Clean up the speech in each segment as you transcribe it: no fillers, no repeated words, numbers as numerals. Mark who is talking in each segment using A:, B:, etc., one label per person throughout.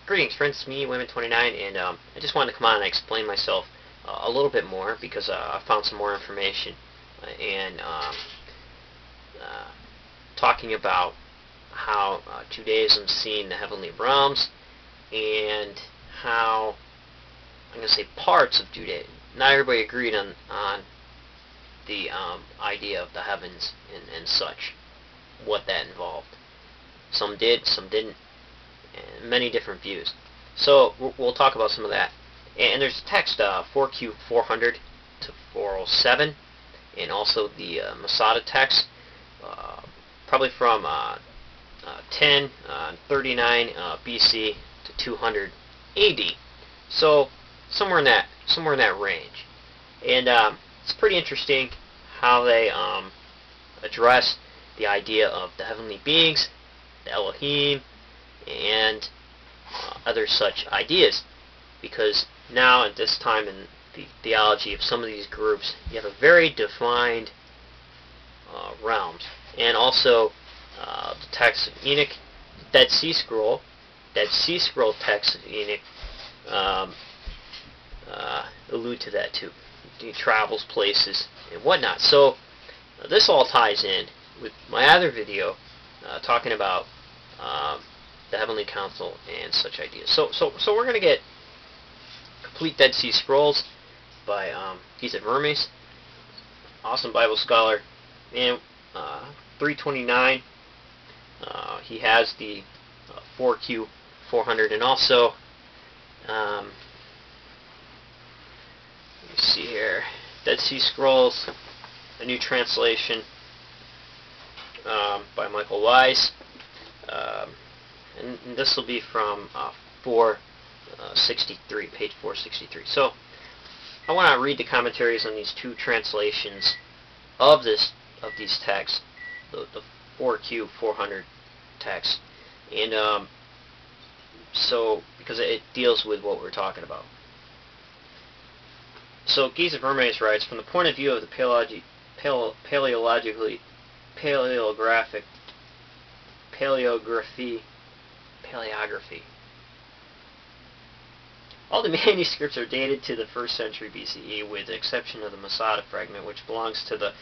A: Greetings, friends. It's me, Women29, and I just wanted to come on and explain myself a little bit more because I found some more information and talking about how Judaism's seen the heavenly realms and how, I'm going to say, parts of Judaism. Not everybody agreed on the idea of the heavens and such, what that involved. Some did, some didn't. And many different views. So we'll talk about some of that. And there's text 4Q 400 to 407, and also the Masada text, probably from 1039 BC to 200 AD. So somewhere in that range. And it's pretty interesting how they address the idea of the heavenly beings, the Elohim, and other such ideas, because now at this time in the theology of some of these groups you have a very defined realms, and also the text of Enoch, Dead Sea Scroll text of Enoch allude to that too. He travels places and whatnot. So this all ties in with my other video talking about the Heavenly Council and such ideas. So we're going to get complete Dead Sea Scrolls by Geezer Vermes, awesome Bible scholar, and 329. He has the 4Q 400, and also let me see here, Dead Sea Scrolls, a new translation by Michael Wise. And this will be from 463, page 463. So I want to read the commentaries on these two translations of these texts, the 4Q 400 text, and so because it deals with what we're talking about. So Geezer Vermes writes, from the point of view of the paleography, all the manuscripts are dated to the 1st century BCE, with the exception of the Masada fragment, which belongs to the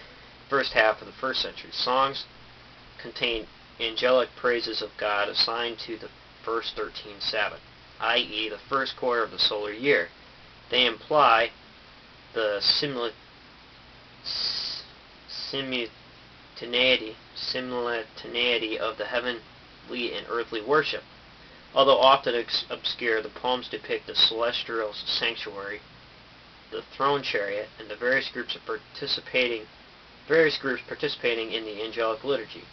A: first half of the 1st century. Songs contain angelic praises of God assigned to the first 13 Sabbath, i.e. the first quarter of the solar year. They imply the simultaneity of the heavenly and earthly worship. Although often obscure, the poems depict the celestial sanctuary, the throne chariot, and the various groups participating in the angelic liturgy.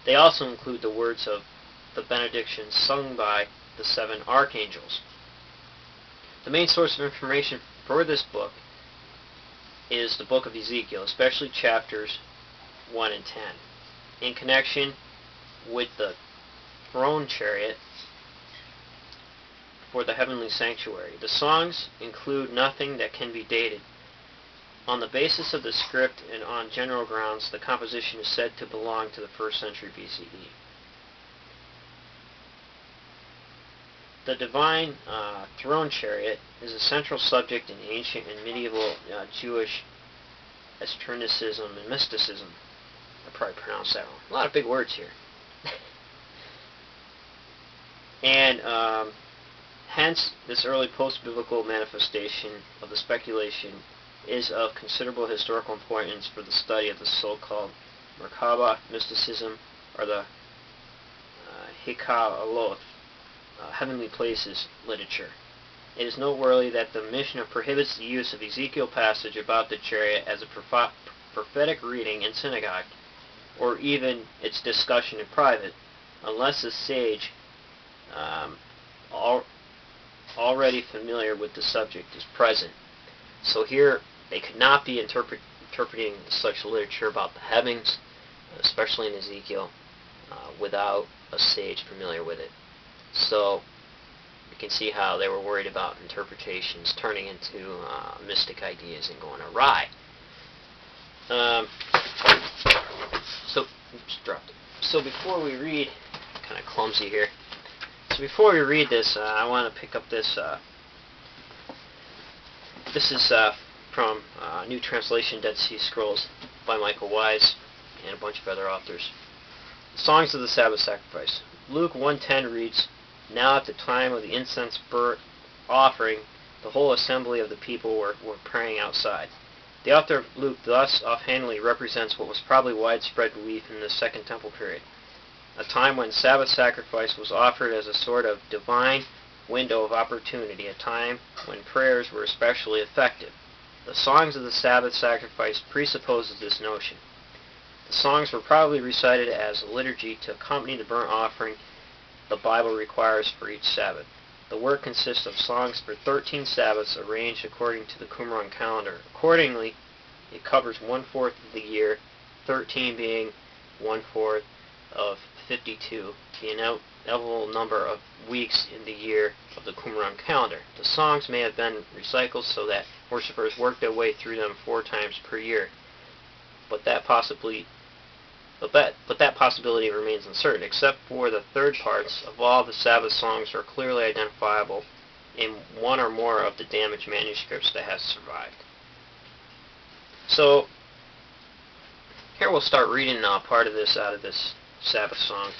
A: They also include the words of the benedictions sung by the 7 archangels. The main source of information for this book is the book of Ezekiel, especially chapters 1 and 10, in connection with the throne chariot for the heavenly sanctuary. The songs include nothing that can be dated. On the basis of the script and on general grounds, the composition is said to belong to the 1st century BCE. The divine throne chariot is a central subject in ancient and medieval Jewish esotericism and mysticism. I probably pronounced that wrong. A lot of big words here. And hence, this early post-biblical manifestation of the speculation is of considerable historical importance for the study of the so-called Merkabah mysticism, or the Hikaloth, heavenly places literature. It is noteworthy that the Mishnah prohibits the use of Ezekiel passage about the chariot as a prophetic reading in synagogue, or even its discussion in private, unless a sage already familiar with the subject is present. So here they could not be interpreting such literature about the heavens, especially in Ezekiel, without a sage familiar with it. So you can see how they were worried about interpretations turning into mystic ideas and going awry. So, oops, dropped it. So before we read, kind of clumsy here, So before we read this, I want to pick up this. This is from New Translation Dead Sea Scrolls by Michael Wise and a bunch of other authors. Songs of the Sabbath Sacrifice. Luke 1:10 reads, "Now at the time of the incense burnt offering, the whole assembly of the people were praying outside." The author of Luke thus offhandedly represents what was probably widespread belief in the Second Temple period, a time when Sabbath sacrifice was offered as a sort of divine window of opportunity, a time when prayers were especially effective. The songs of the Sabbath sacrifice presupposes this notion. The songs were probably recited as a liturgy to accompany the burnt offering the Bible requires for each Sabbath. The work consists of songs for 13 Sabbaths arranged according to the Qumran calendar. Accordingly, it covers 1/4 of the year, 13 being 1/4 of 52, the inevitable number of weeks in the year of the Qumran calendar. The songs may have been recycled so that worshippers worked their way through them 4 times per year, but that possibility remains uncertain, except for the third parts of all the Sabbath songs are clearly identifiable in one or more of the damaged manuscripts that has survived. So here we'll start reading part of this out of this Sabbath song.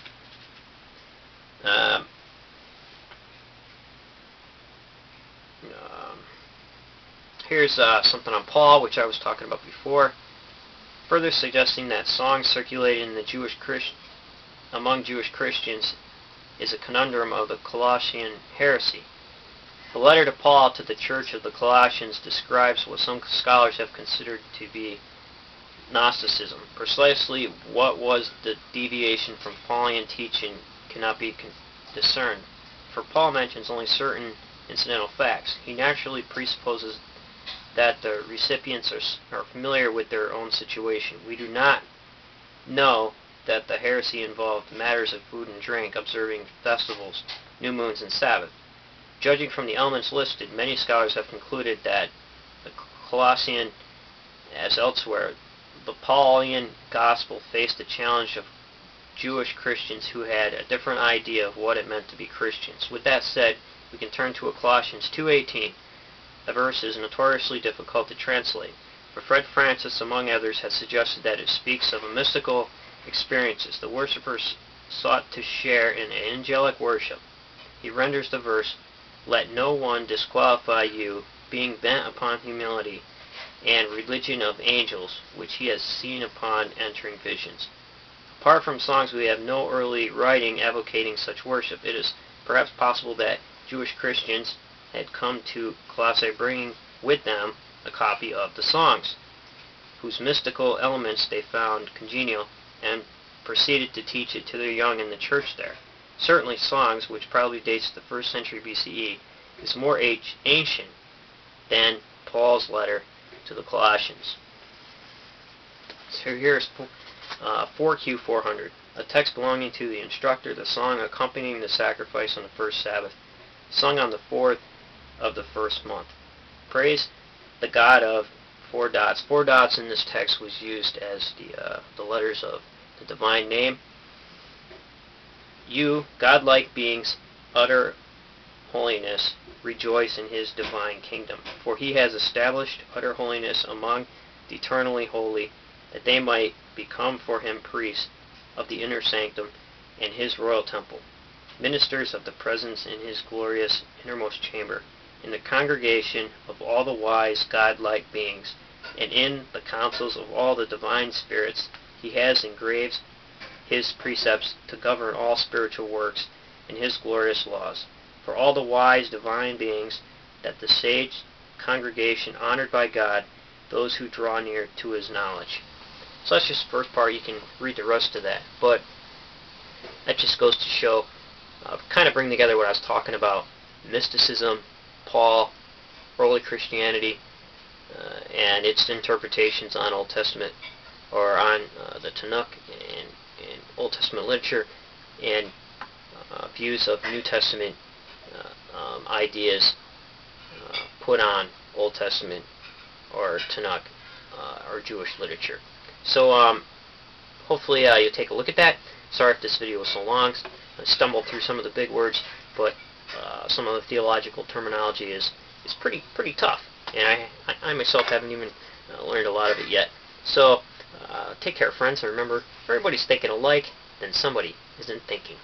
A: Here's something on Paul, which I was talking about before, further suggesting that songs circulated in the among Jewish Christians is a conundrum of the Colossian heresy. The letter to Paul to the church of the Colossians describes what some scholars have considered to be Gnosticism. Precisely what was the deviation from Pauline teaching cannot be discerned, for Paul mentions only certain incidental facts. He naturally presupposes that the recipients are familiar with their own situation. We do not know that the heresy involved matters of food and drink, observing festivals, new moons, and Sabbath. Judging from the elements listed, many scholars have concluded that the Colossian, as elsewhere, the Pauline gospel faced the challenge of Jewish Christians who had a different idea of what it meant to be Christians. With that said, we can turn to Colossians 2:18. The verse is notoriously difficult to translate, but Fred Francis, among others, has suggested that it speaks of a mystical experiences the worshippers sought to share in angelic worship. He renders the verse, "Let no one disqualify you, being bent upon humility and religion of angels, which he has seen upon entering visions." Apart from songs, we have no early writing advocating such worship. It is perhaps possible that Jewish Christians had come to Colossae bringing with them a copy of the songs, whose mystical elements they found congenial, and proceeded to teach it to their young in the church there. Certainly songs, which probably dates to the 1st century BCE, is more ancient than Paul's letter to the Colossians. So here's 4Q400, a text belonging to the instructor, the song accompanying the sacrifice on the first Sabbath, sung on the 4th of the first month. Praise the God of 4 dots. 4 dots in this text was used as the letters of the divine name. You, godlike beings, utter holiness, rejoice in his divine kingdom. For he has established utter holiness among the eternally holy, that they might become for him priests of the inner sanctum and his royal temple, ministers of the presence in his glorious innermost chamber, in the congregation of all the wise godlike beings, and in the councils of all the divine spirits. He has engraved his precepts to govern all spiritual works in his glorious laws. For all the wise divine beings, that the sage congregation honored by God, those who draw near to his knowledge. So that's just the first part. You can read the rest of that. But that just goes to show, kind of bring together what I was talking about, mysticism, Paul, early Christianity, and its interpretations on Old Testament, or on the Tanakh and Old Testament literature, and views of New Testament ideas put on Old Testament or Tanakh or Jewish literature. So hopefully you'll take a look at that. Sorry if this video was so long. I stumbled through some of the big words, but some of the theological terminology is pretty tough, and I myself haven't even learned a lot of it yet. So take care, friends, and remember, if everybody's thinking alike, then somebody isn't thinking.